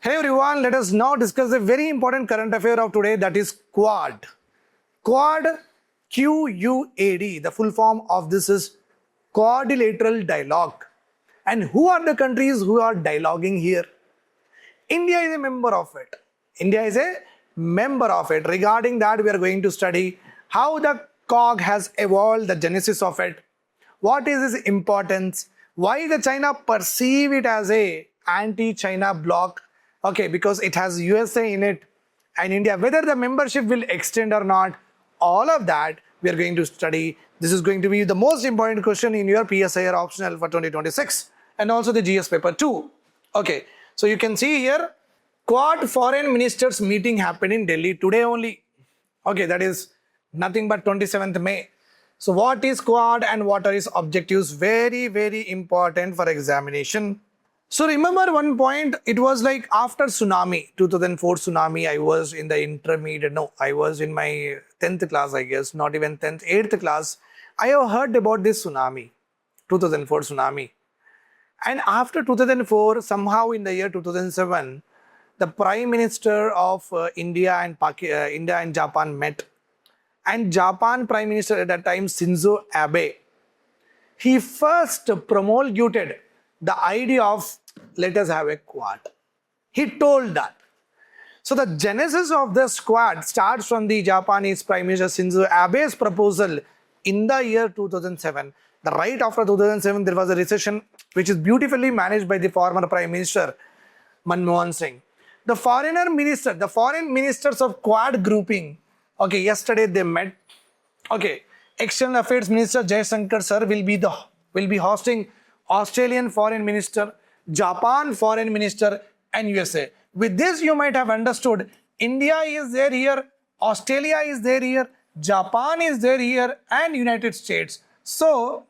Hello everyone, let us now discuss a very important current affair of today, that is Quad. Quad, Q-U-A-D, the full form of this is Quadrilateral Dialogue. And who are the countries who are dialoguing here? India is a member of it. India is a member of it. Regarding that, we are going to study how the COG has evolved, the genesis of it, what is its importance, why the China perceive it as a anti-China bloc, okay, because it has USA in it, and India, whether the membership will extend or not, all of that we are going to study. This is going to be the most important question in your PSIR optional for 2026 and also the GS paper 2. Okay, so you can see here, Quad foreign ministers meeting happened in Delhi today only. Okay, that is nothing but 27th May. So what is Quad and what are its objectives? Very, very important for examination. So remember one point, it was like after tsunami, 2004 tsunami, I was in the intermediate, no, I was in my 10th class, I guess, not even 10th, 8th class. I have heard about this tsunami, 2004 tsunami. And after 2004, somehow in the year 2007, the Prime Minister of India and Japan met. And Japan Prime Minister at that time, Shinzo Abe, he first promulgated the idea of let us have a Quad. He told that. So the genesis of this Quad starts from the Japanese Prime Minister Shinzo Abe's proposal in the year 2007. The right after 2007, there was a recession which is beautifully managed by the former Prime Minister Manmohan Singh. The foreign ministers of Quad grouping, okay, yesterday they met. Okay, External Affairs Minister Jaishankar sir will be hosting Australian Foreign Minister, Japan Foreign Minister and USA. With this you might have understood, India is there here, Australia is there here, Japan is there here and United States. So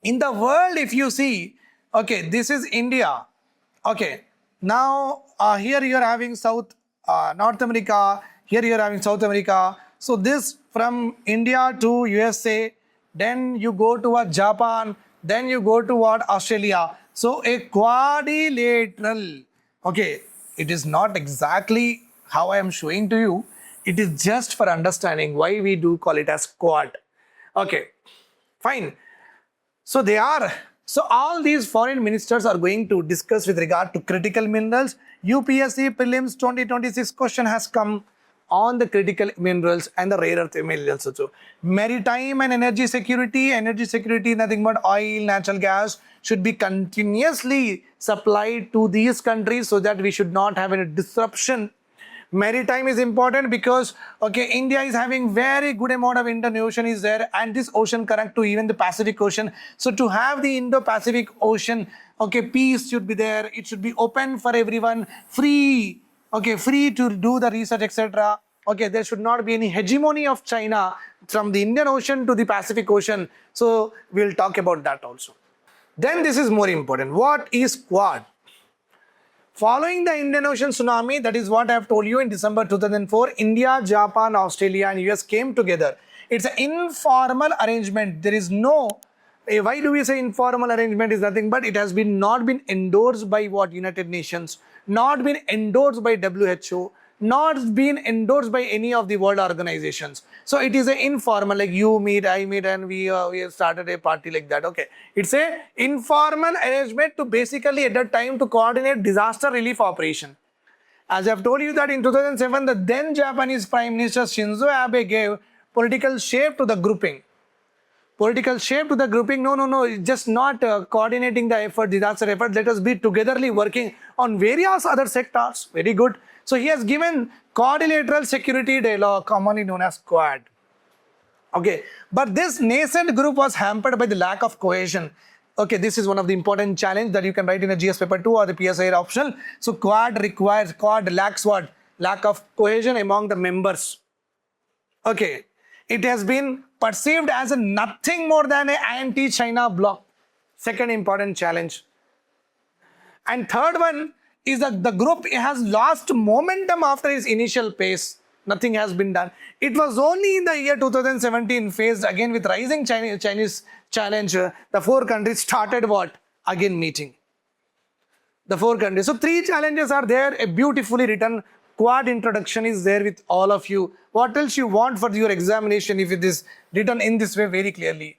in the world, if you see, okay, this is India. Okay, now here you are having North America, here you are having South America. So this from India to USA, then you go to Japan, then you go to Australia. So a quadrilateral, okay, it is not exactly how I am showing to you. It is just for understanding why we do call it as Quad. Okay, fine. So all these foreign ministers are going to discuss with regard to critical minerals. UPSC Prelims 2026 question has come on the critical minerals and the rare earth minerals also. Maritime and energy security, nothing but oil, natural gas should be continuously supplied to these countries so that we should not have any disruption. Maritime is important because, okay, India is having very good amount of Indian Ocean is there and this ocean connect to even the Pacific Ocean. So to have the Indo-Pacific Ocean, okay, peace should be there. It should be open for everyone, free. Okay, free to do the research, etc. Okay, there should not be any hegemony of China from the Indian Ocean to the Pacific Ocean. So we'll talk about that also. Then this is more important. What is Quad? Following the Indian Ocean tsunami, that is what I have told you in December 2004, India, Japan, Australia and US came together. It's an informal arrangement. There is no, why do we say informal arrangement is nothing but it has not been endorsed by United Nations, not been endorsed by WHO, not been endorsed by any of the world organizations. So it is an informal, like you meet, I meet and we have started a party like that. Okay, it's a informal arrangement to basically at that time to coordinate disaster relief operation. As I have told you that in 2007, the then Japanese Prime Minister Shinzo Abe gave political shape to the grouping. Political shape to the grouping, no, it's just not coordinating the effort, disaster effort. Let us be togetherly working on various other sectors. Very good. So he has given quadrilateral security dialogue, commonly known as Quad. Okay, but this nascent group was hampered by the lack of cohesion. Okay, this is one of the important challenges that you can write in a GS paper 2 or the PSIR optional. So Quad lacks what? Lack of cohesion among the members. Okay, it has been perceived as nothing more than an anti-China bloc. Second important challenge. And third one is that the group has lost momentum after its initial pace. Nothing has been done. It was only in the year 2017 faced again with rising Chinese challenge. The four countries started what? Again meeting. The four countries. So three challenges are there. A beautifully written Quad introduction is there with all of you. What else you want for your examination if it is written in this way very clearly?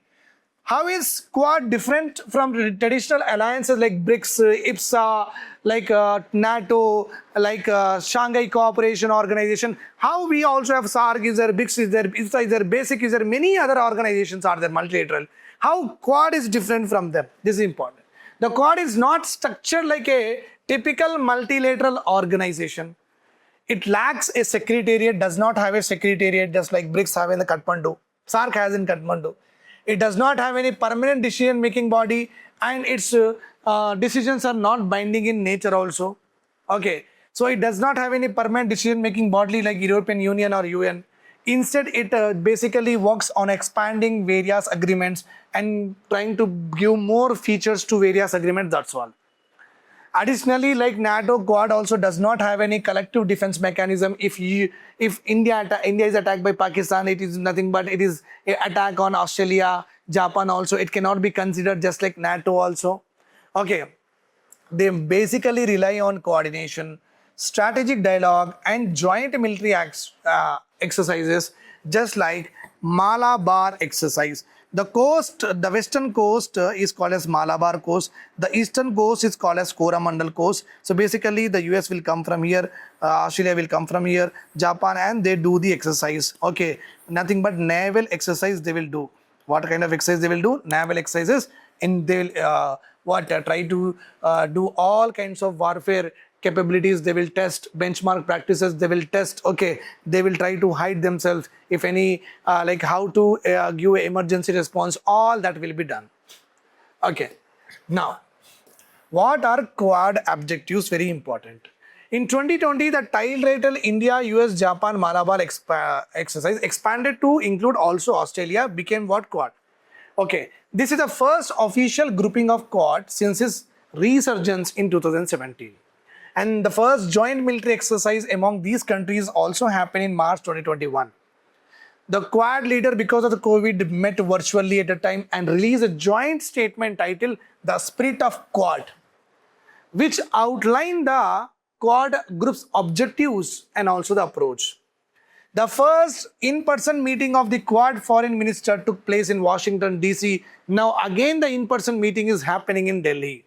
How is Quad different from traditional alliances like BRICS, IPSA, like NATO, like Shanghai Cooperation Organization? How we also have SARC is there, BRICS is there, IPSA is there, BASIC is there, many other organizations are there, multilateral. How Quad is different from them? This is important. The Quad is not structured like a typical multilateral organization. It lacks a secretariat, does not have a secretariat just like BRICS have in the Kathmandu, SARC has in Kathmandu. It does not have any permanent decision-making body, and its decisions are not binding in nature also. Okay, so it does not have any permanent decision-making body like European Union or UN. Instead, it basically works on expanding various agreements and trying to give more features to various agreements, that's all. Additionally, like NATO, Quad also does not have any collective defense mechanism. If India is attacked by Pakistan, it is nothing but it is an attack on Australia, Japan also. It cannot be considered just like NATO also. Okay, they basically rely on coordination, strategic dialogue, and joint military exercises, just like Malabar exercise. The coast, the western coast is called as Malabar coast. The eastern coast is called as Coromandel coast. So basically the US will come from here, Australia will come from here, Japan, and they do the exercise. Okay, nothing but naval exercise they will do. What kind of exercise they will do? Naval exercises, and they will try to do all kinds of warfare capabilities. They will test benchmark practices, they will test, okay, they will try to hide themselves, if any like how to give an emergency response, all that will be done. Okay, now what are Quad objectives? Very important. In 2020, the trilateral India, US, Japan, Malabar exercise expanded to include also Australia, became what? Quad. Okay, this is the first official grouping of Quad since its resurgence in 2017. And the first joint military exercise among these countries also happened in March 2021. The Quad leader, because of the COVID, met virtually at a time and released a joint statement titled The Spirit of Quad, which outlined the Quad group's objectives and also the approach. The first in-person meeting of the Quad foreign minister took place in Washington, D.C. Now again the in-person meeting is happening in Delhi.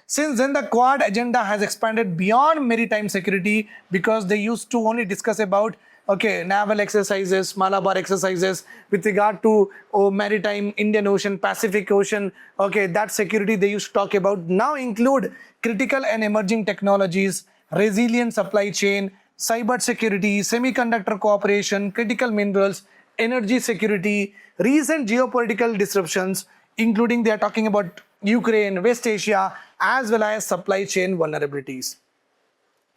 Since then, the Quad agenda has expanded beyond maritime security, because they used to only discuss about, okay, naval exercises, Malabar exercises with regard to maritime, Indian Ocean, Pacific Ocean, okay, that security they used to talk about. Now include critical and emerging technologies, resilient supply chain, cyber security, semiconductor cooperation, critical minerals, energy security, recent geopolitical disruptions, including they are talking about Ukraine, West Asia, as well as supply chain vulnerabilities.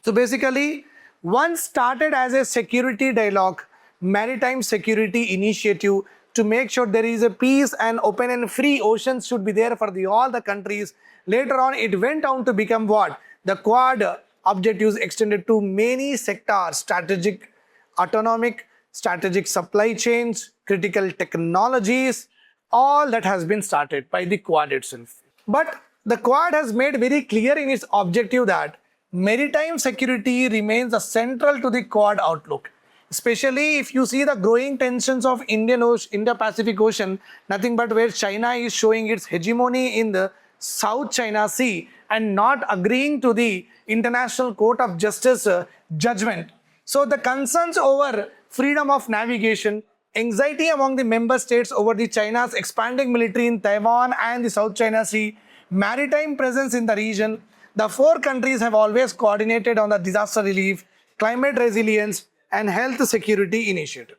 So basically, one started as a security dialogue, maritime security initiative to make sure there is a peace and open and free oceans should be there for all the countries. Later on, it went on to become what? The Quad objectives extended to many sectors: strategic, autonomic, strategic supply chains, critical technologies, all that has been started by the Quad itself. But the Quad has made very clear in its objective that maritime security remains central to the Quad outlook. Especially if you see the growing tensions of Indo-Pacific Ocean, nothing but where China is showing its hegemony in the South China Sea and not agreeing to the International Court of Justice judgment. So the concerns over freedom of navigation, anxiety among the member states over the China's expanding military in Taiwan and the South China Sea, maritime presence in the region, the four countries have always coordinated on the disaster relief, climate resilience, and health security initiative.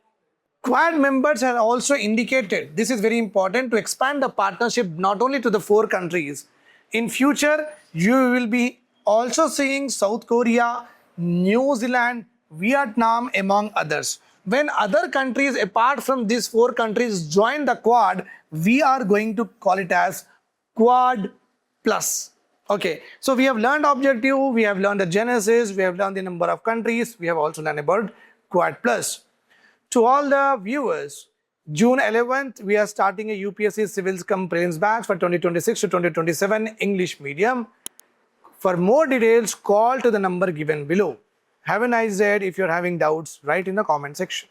Quad members have also indicated, this is very important, to expand the partnership not only to the four countries. In future, you will be also seeing South Korea, New Zealand, Vietnam, among others. When other countries apart from these four countries join the Quad, we are going to call it as Quad Plus. Okay, so we have learned objective, we have learned the genesis, we have learned the number of countries, we have also learned about Quad Plus. To all the viewers, June 11th, we are starting a UPSC Civils cum Prelims batch for 2026 to 2027 English medium. For more details, call to the number given below. Have a nice day. If you're having doubts, write in the comment section.